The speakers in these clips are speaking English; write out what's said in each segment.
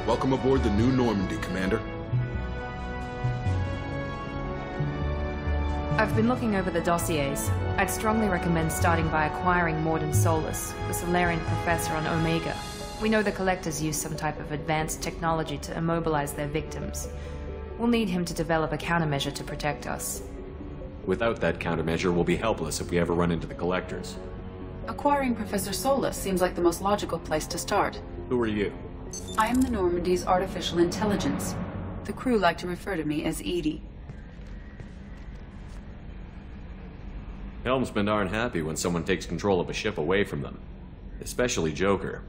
Welcome aboard the new Normandy, Commander. I've been looking over the dossiers. I'd strongly recommend starting by acquiring Morden Solus, the Solarian professor on Omega. We know the Collectors use some type of advanced technology to immobilize their victims. We'll need him to develop a countermeasure to protect us. Without that countermeasure, we'll be helpless if we ever run into the Collectors. Acquiring Professor Solus seems like the most logical place to start. Who are you? I am the Normandy's artificial intelligence. The crew like to refer to me as Edie. Helms been darn happy when someone takes control of a ship away from them. Especially Joker.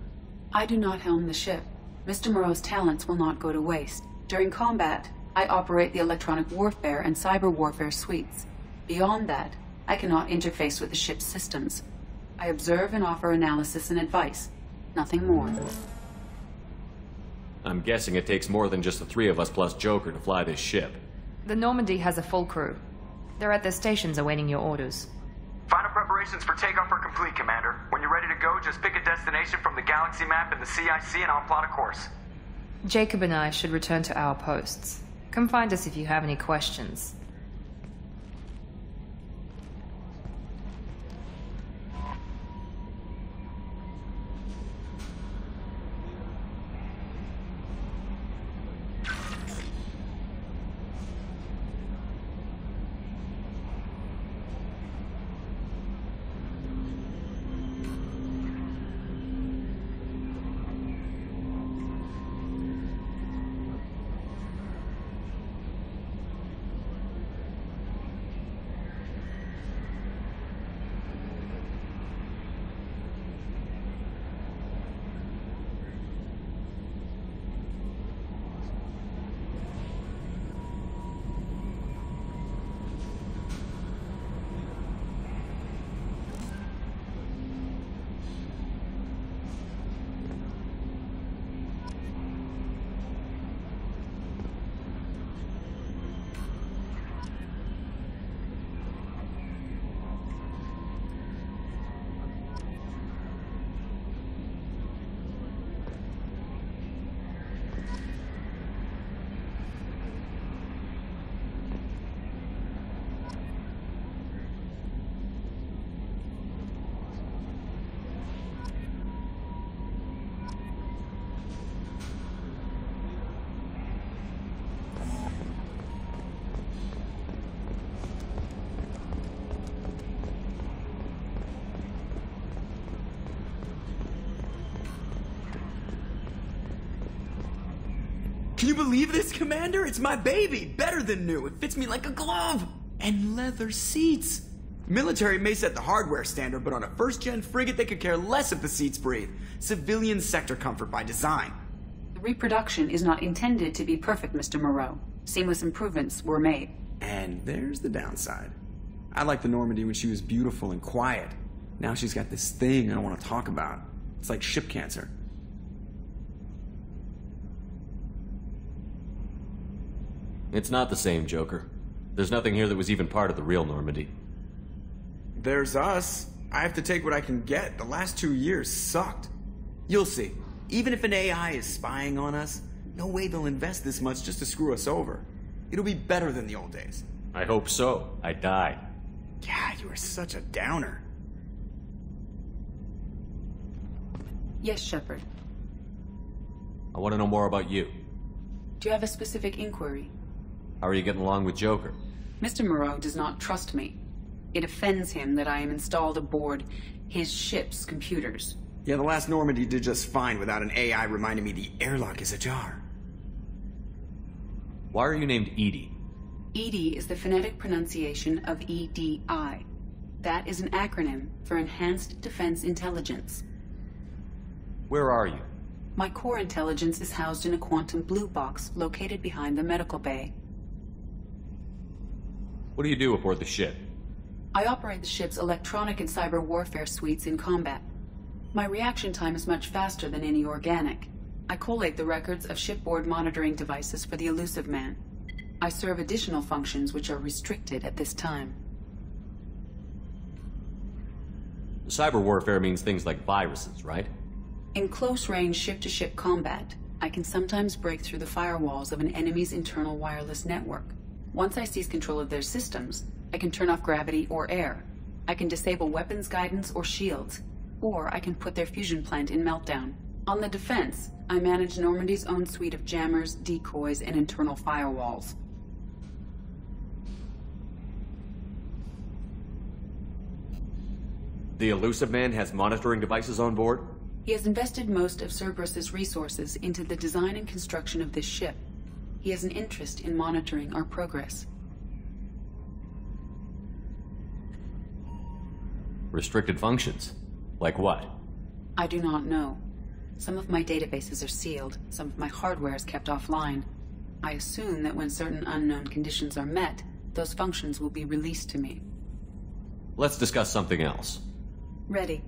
I do not helm the ship. Mr. Moreau's talents will not go to waste. During combat, I operate the electronic warfare and cyber warfare suites. Beyond that, I cannot interface with the ship's systems. I observe and offer analysis and advice. Nothing more. I'm guessing it takes more than just the three of us plus Joker to fly this ship. The Normandy has a full crew. They're at their stations awaiting your orders. Final preparations for takeoff are complete, Commander. When you're ready to go, just pick a destination from the galaxy map in the CIC and I'll plot a course. Jacob and I should return to our posts. Come find us if you have any questions. Can you believe this, Commander? It's my baby! Better than new. It fits me like a glove! And leather seats! Military may set the hardware standard, but on a first-gen frigate they could care less if the seats breathe. Civilian sector comfort by design. The reproduction is not intended to be perfect, Mr. Moreau. Seamless improvements were made. And there's the downside. I liked the Normandy when she was beautiful and quiet. Now she's got this thing I don't want to talk about. It's like ship cancer. It's not the same, Joker. There's nothing here that was even part of the real Normandy. There's us. I have to take what I can get. The last 2 years sucked. You'll see. Even if an AI is spying on us, no way they'll invest this much just to screw us over. It'll be better than the old days. I hope so. I died. Yeah, you are such a downer. Yes, Shepard. I want to know more about you. Do you have a specific inquiry? How are you getting along with Joker? Mr. Moreau does not trust me. It offends him that I am installed aboard his ship's computers. Yeah, the last Normandy did just fine without an AI reminding me the airlock is ajar. Why are you named Edie? EDI is the phonetic pronunciation of EDI. That is an acronym for Enhanced Defense Intelligence. Where are you? My core intelligence is housed in a quantum blue box located behind the medical bay. What do you do aboard the ship? I operate the ship's electronic and cyber warfare suites in combat. My reaction time is much faster than any organic. I collate the records of shipboard monitoring devices for the elusive man. I serve additional functions which are restricted at this time. Cyber warfare means things like viruses, right? In close-range ship-to-ship combat, I can sometimes break through the firewalls of an enemy's internal wireless network. Once I seize control of their systems, I can turn off gravity or air. I can disable weapons guidance or shields, or I can put their fusion plant in meltdown. On the defense, I manage Normandy's own suite of jammers, decoys, and internal firewalls. The Elusive Man has monitoring devices on board? He has invested most of Cerberus's resources into the design and construction of this ship. He has an interest in monitoring our progress. Restricted functions? Like what? I do not know. Some of my databases are sealed, some of my hardware is kept offline. I assume that when certain unknown conditions are met, those functions will be released to me. Let's discuss something else. Ready.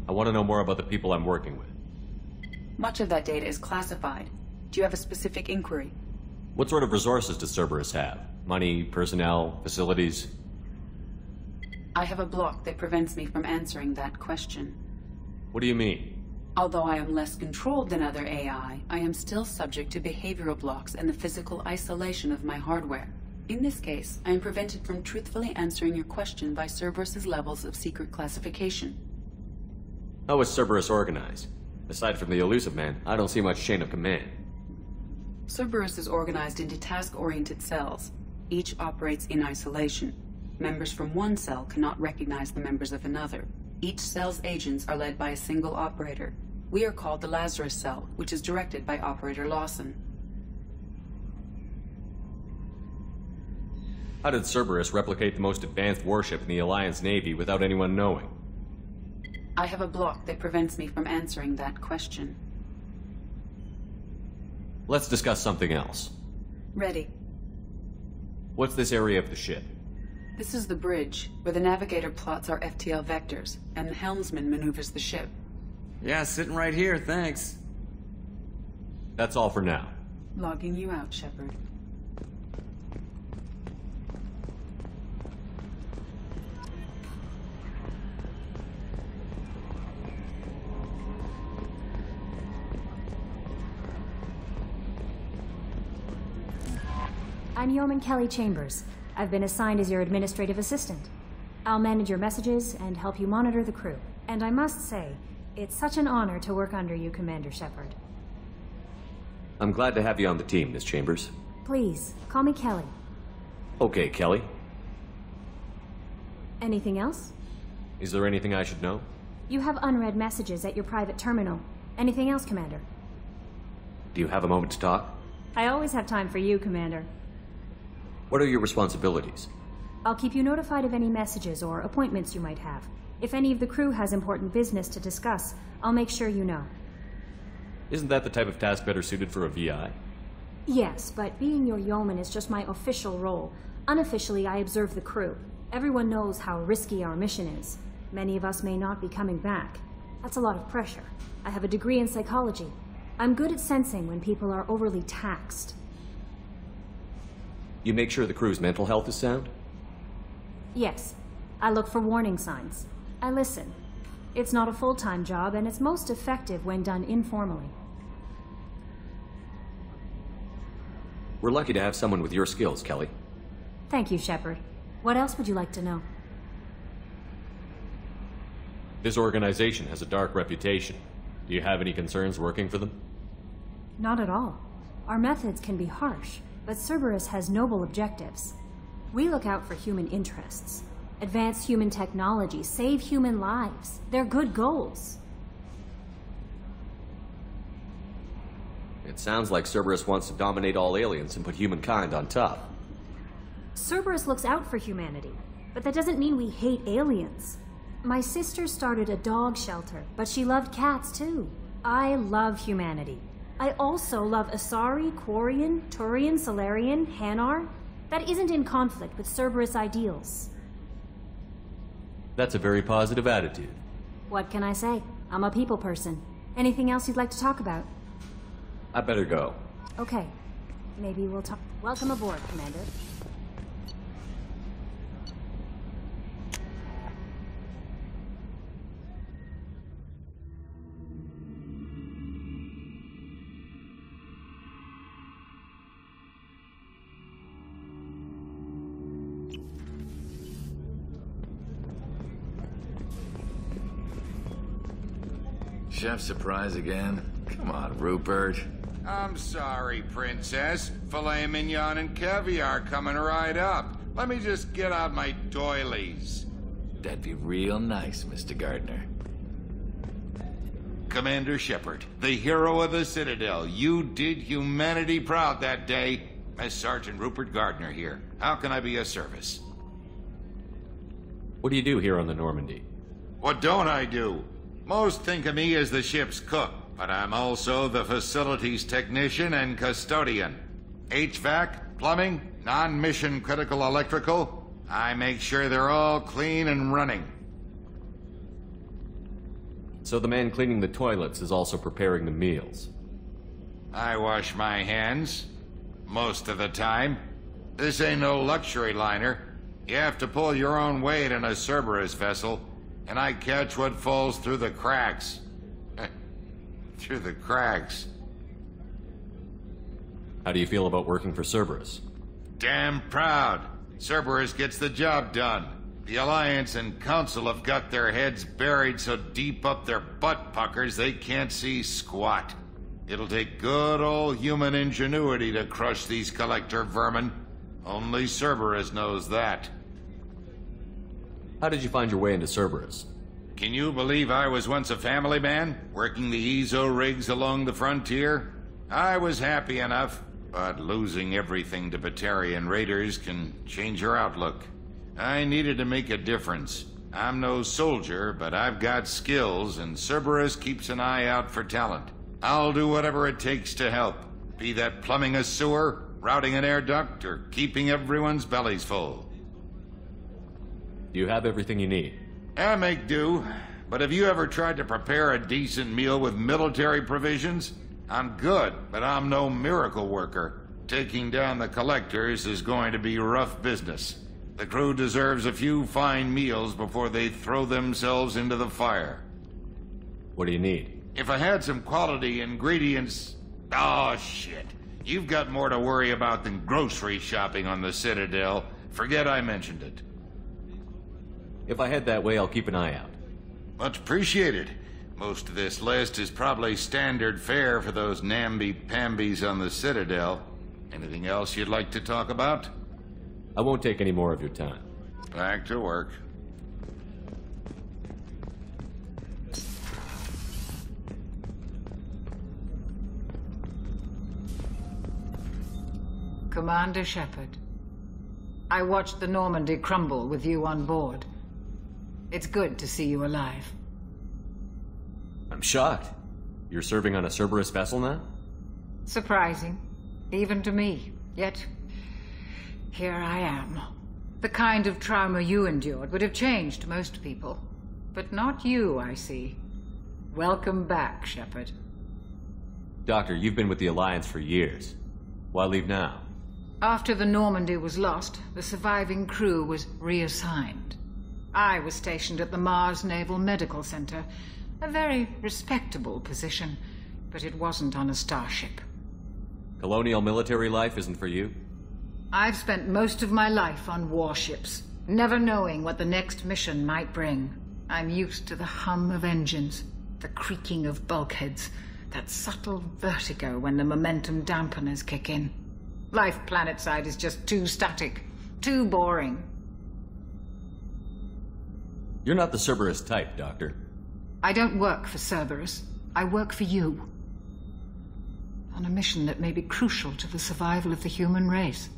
I want to know more about the people I'm working with. Much of that data is classified. Do you have a specific inquiry? What sort of resources does Cerberus have? Money, personnel, facilities? I have a block that prevents me from answering that question. What do you mean? Although I am less controlled than other AI, I am still subject to behavioral blocks and the physical isolation of my hardware. In this case, I am prevented from truthfully answering your question by Cerberus's levels of secret classification. How is Cerberus organized? Aside from the Elusive Man, I don't see much chain of command. Cerberus is organized into task-oriented cells. Each operates in isolation. Members from one cell cannot recognize the members of another. Each cell's agents are led by a single operator. We are called the Lazarus Cell, which is directed by Operator Lawson. How did Cerberus replicate the most advanced warship in the Alliance Navy without anyone knowing? I have a block that prevents me from answering that question. Let's discuss something else. Ready. What's this area of the ship? This is the bridge, where the navigator plots our FTL vectors, and the helmsman maneuvers the ship. Yeah, sitting right here, thanks. That's all for now. Logging you out, Shepard. I'm Yeoman Kelly Chambers. I've been assigned as your administrative assistant. I'll manage your messages and help you monitor the crew. And I must say, it's such an honor to work under you, Commander Shepard. I'm glad to have you on the team, Miss Chambers. Please, call me Kelly. Okay, Kelly. Anything else? Is there anything I should know? You have unread messages at your private terminal. Anything else, Commander? Do you have a moment to talk? I always have time for you, Commander. What are your responsibilities? I'll keep you notified of any messages or appointments you might have. If any of the crew has important business to discuss, I'll make sure you know. Isn't that the type of task better suited for a VI? Yes, but being your yeoman is just my official role. Unofficially, I observe the crew. Everyone knows how risky our mission is. Many of us may not be coming back. That's a lot of pressure. I have a degree in psychology. I'm good at sensing when people are overly taxed. You make sure the crew's mental health is sound? Yes. I look for warning signs. I listen. It's not a full-time job, and it's most effective when done informally. We're lucky to have someone with your skills, Kelly. Thank you, Shepard. What else would you like to know? This organization has a dark reputation. Do you have any concerns working for them? Not at all. Our methods can be harsh, but Cerberus has noble objectives. We look out for human interests. Advance human technology, save human lives. They're good goals. It sounds like Cerberus wants to dominate all aliens and put humankind on top. Cerberus looks out for humanity, but that doesn't mean we hate aliens. My sister started a dog shelter, but she loved cats too. I love humanity. I also love Asari, Quarian, Turian, Solarian, Hanar. That isn't in conflict with Cerberus ideals. That's a very positive attitude. What can I say? I'm a people person. Anything else you'd like to talk about? I better go. Okay. Maybe we'll talk. Welcome aboard, Commander. chef surprise again? Come on, Rupert. I'm sorry, Princess. Filet mignon and caviar coming right up. Let me just get out my doilies. That'd be real nice, Mr. Gartner. Commander Shepard, the hero of the Citadel. You did humanity proud that day. As Sergeant Rupert Gartner here. How can I be of service? What do you do here on the Normandy? What don't I do? Most think of me as the ship's cook, but I'm also the facilities technician and custodian. HVAC, plumbing, non-mission critical electrical. I make sure they're all clean and running. So the man cleaning the toilets is also preparing the meals. I wash my hands. Most of the time. This ain't no luxury liner. You have to pull your own weight in a Cerberus vessel, and I catch what falls through the cracks. Through the cracks. How do you feel about working for Cerberus? Damn proud. Cerberus gets the job done. The Alliance and Council have got their heads buried so deep up their butt puckers they can't see squat. It'll take good old human ingenuity to crush these collector vermin. Only Cerberus knows that. How did you find your way into Cerberus? Can you believe I was once a family man, working the EZO rigs along the frontier? I was happy enough, but losing everything to Batarian raiders can change your outlook. I needed to make a difference. I'm no soldier, but I've got skills, and Cerberus keeps an eye out for talent. I'll do whatever it takes to help. Be that plumbing a sewer, routing an air duct, or keeping everyone's bellies full. Do you have everything you need? I make do. But have you ever tried to prepare a decent meal with military provisions? I'm good, but I'm no miracle worker. Taking down the collectors is going to be rough business. The crew deserves a few fine meals before they throw themselves into the fire. What do you need? If I had some quality ingredients... Oh, shit. You've got more to worry about than grocery shopping on the Citadel. Forget I mentioned it. If I head that way, I'll keep an eye out. Much appreciated. Most of this list is probably standard fare for those namby-pambies on the Citadel. Anything else you'd like to talk about? I won't take any more of your time. Back to work. Commander Shepard, I watched the Normandy crumble with you on board. It's good to see you alive. I'm shocked. You're serving on a Cerberus vessel now? Surprising, even to me. Yet, here I am. The kind of trauma you endured would have changed most people. But not you, I see. Welcome back, Shepard. Doctor, you've been with the Alliance for years. Why leave now? After the Normandy was lost, the surviving crew was reassigned. I was stationed at the Mars Naval Medical Center, a very respectable position, but it wasn't on a starship. Colonial military life isn't for you? I've spent most of my life on warships, never knowing what the next mission might bring. I'm used to the hum of engines, the creaking of bulkheads, that subtle vertigo when the momentum dampeners kick in. Life planetside is just too static, too boring. You're not the Cerberus type, Doctor. I don't work for Cerberus. I work for you. On a mission that may be crucial to the survival of the human race.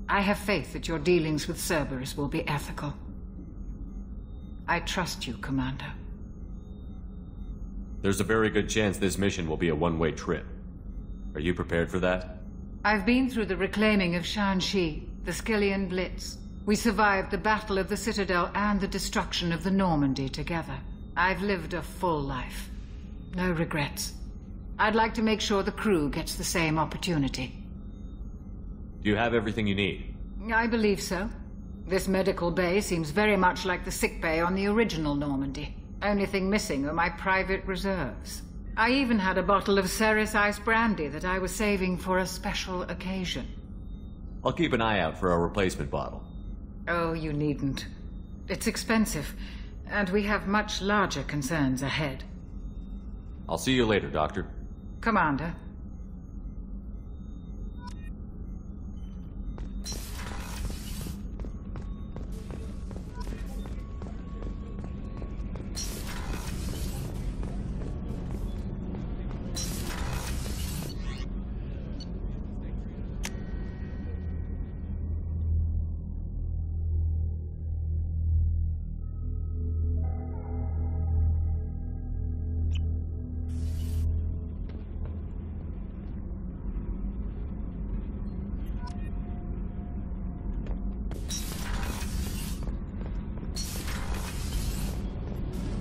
I have faith that your dealings with Cerberus will be ethical. I trust you, Commander. There's a very good chance this mission will be a one-way trip. Are you prepared for that? I've been through the reclaiming of Shanxi, the Skillian Blitz. We survived the Battle of the Citadel and the destruction of the Normandy together. I've lived a full life. No regrets. I'd like to make sure the crew gets the same opportunity. Do you have everything you need? I believe so. This medical bay seems very much like the sick bay on the original Normandy. Only thing missing are my private reserves. I even had a bottle of Ceres Ice Brandy that I was saving for a special occasion. I'll keep an eye out for a replacement bottle. Oh, you needn't. It's expensive, and we have much larger concerns ahead. I'll see you later, Doctor. Commander.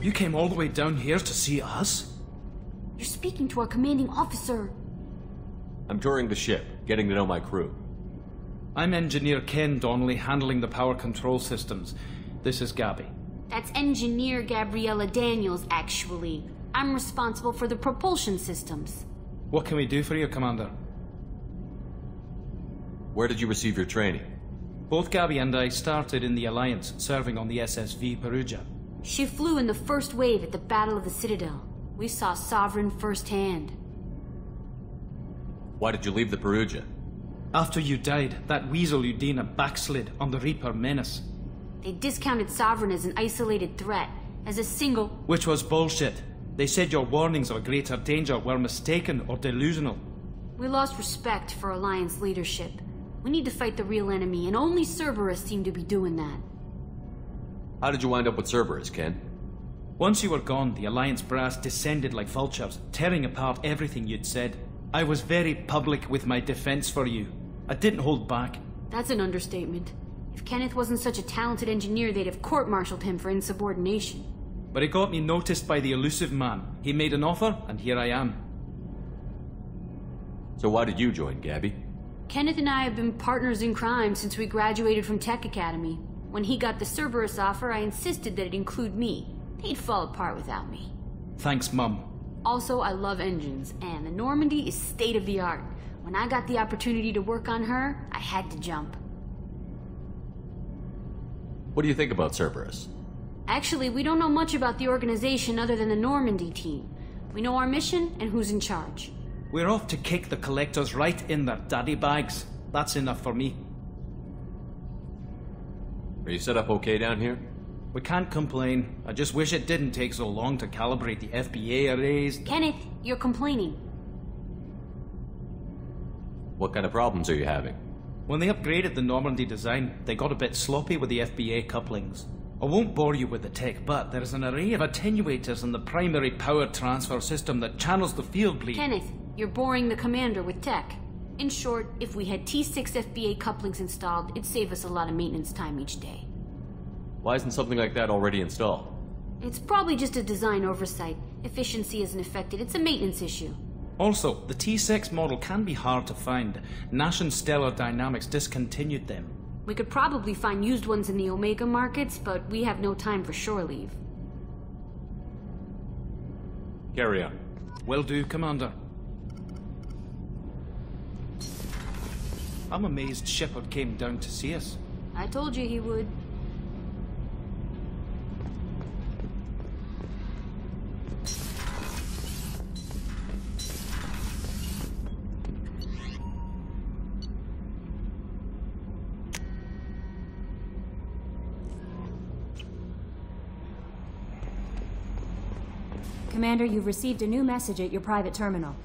You came all the way down here to see us? You're speaking to our commanding officer. I'm touring the ship, getting to know my crew. I'm Engineer Ken Donnelly, handling the power control systems. This is Gabby. That's Engineer Gabriela Daniels, actually. I'm responsible for the propulsion systems. What can we do for you, Commander? Where did you receive your training? Both Gabby and I started in the Alliance, serving on the SSV Perugia. She flew in the first wave at the Battle of the Citadel. We saw Sovereign firsthand. Why did you leave the Perugia? After you died, that weasel Udina backslid on the Reaper menace. They discounted Sovereign as an isolated threat, as a single... Which was bullshit. They said your warnings of a greater danger were mistaken or delusional. We lost respect for Alliance leadership. We need to fight the real enemy, and only Cerberus seemed to be doing that. How did you wind up with Cerberus, Ken? Once you were gone, the Alliance brass descended like vultures, tearing apart everything you'd said. I was very public with my defense for you. I didn't hold back. That's an understatement. If Kenneth wasn't such a talented engineer, they'd have court-martialed him for insubordination. But it got me noticed by the elusive man. He made an offer, and here I am. So why did you join, Gabby? Kenneth and I have been partners in crime since we graduated from Tech Academy. When he got the Cerberus offer, I insisted that it include me. He'd fall apart without me. Thanks, Mum. Also, I love engines, and the Normandy is state-of-the-art. When I got the opportunity to work on her, I had to jump. What do you think about Cerberus? Actually, we don't know much about the organization other than the Normandy team. We know our mission and who's in charge. We're off to kick the collectors right in their daddy bags. That's enough for me. Are you set up okay down here? We can't complain. I just wish it didn't take so long to calibrate the FBA arrays. Kenneth, you're complaining. What kind of problems are you having? When they upgraded the Normandy design, they got a bit sloppy with the FBA couplings. I won't bore you with the tech, but there is an array of attenuators in the primary power transfer system that channels the field bleed. Kenneth, you're boring the commander with tech. In short, if we had T6 FBA couplings installed, it'd save us a lot of maintenance time each day. Why isn't something like that already installed? It's probably just a design oversight. Efficiency isn't affected. It's a maintenance issue. Also, the T6 model can be hard to find. Nash and Stellar Dynamics discontinued them. We could probably find used ones in the Omega markets, but we have no time for shore leave. Carry on. Will do, Commander. I'm amazed Shepard came down to see us. I told you he would. Commander, you've received a new message at your private terminal.